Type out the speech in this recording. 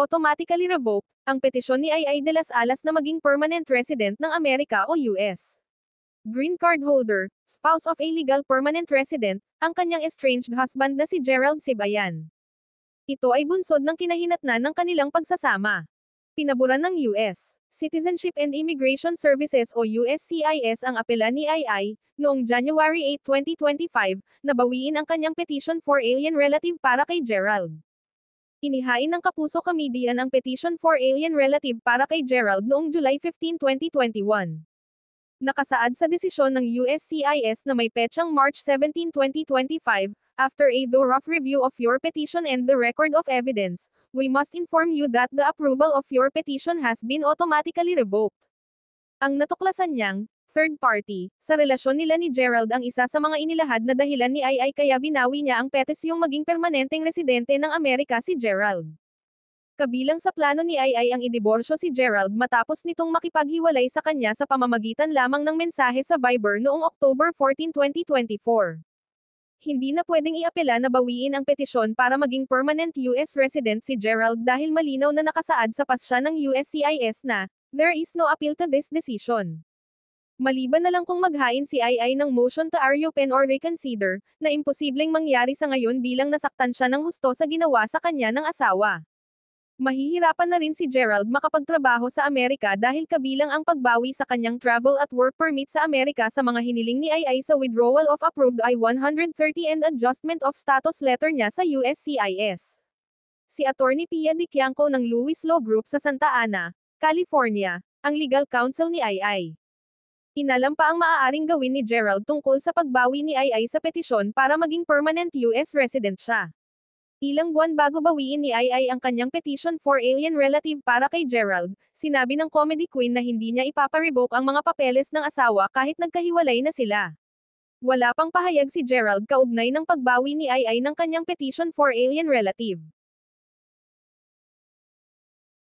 automatically revoke ang petisyon ni Ai de las Alas na maging permanent resident ng Amerika o US. Green card holder, spouse of a legal permanent resident, ang kanyang estranged husband na si Gerald Sibayan. Ito ay bunsod ng kinahinatnan ng kanilang pagsasama. Pinaboran ng US Citizenship and Immigration Services o USCIS ang apela ni Ai, noong January 8, 2025, na bawiin ang kanyang petition for alien relative para kay Gerald. Inihain ng Kapuso Comedian ang petition for alien relative para kay Gerald noong July 15, 2021. Nakasaad sa desisyon ng USCIS na may petsang March 17, 2025, after a thorough review of your petition and the record of evidence, we must inform you that the approval of your petition has been automatically revoked. Ang natuklasan niyang, third party, sa relasyon nila ni Gerald ang isa sa mga inilahad na dahilan ni Ai kaya binawi niya ang petisyong maging permanenteng residente ng Amerika si Gerald. Kabilang sa plano ni Ai ang idiborsyo si Gerald matapos nitong makipaghiwalay sa kanya sa pamamagitan lamang ng mensahe sa Viber noong October 14, 2024. Hindi na pwedeng iapela na bawiin ang petisyon para maging permanent US resident si Gerald dahil malinaw na nakasaad sa pasya ng USCIS na, there is no appeal to this decision. Maliban na lang kung maghain si Ai ng motion to reopen or reconsider, na imposibleng mangyari sa ngayon bilang nasaktan siya ng husto sa ginawa sa kanya ng asawa. Mahihirapan na rin si Gerald makapagtrabaho sa Amerika dahil kabilang ang pagbawi sa kanyang travel at work permit sa Amerika sa mga hiniling ni Ai sa withdrawal of approved I-130 and adjustment of status letter niya sa USCIS. Si Attorney Pia Diquianco ng Lewis Law Group sa Santa Ana, California, ang legal counsel ni Ai. Inalam pa ang maaaring gawin ni Gerald tungkol sa pagbawi ni Ai sa petisyon para maging permanent US resident siya. Ilang buwan bago bawiin ni Ai ang kanyang petition for alien relative para kay Gerald, sinabi ng comedy queen na hindi niya ipaparevoke ang mga papeles ng asawa kahit nagkahiwalay na sila. Wala pang pahayag si Gerald kaugnay ng pagbawi ni Ai ng kanyang petition for alien relative.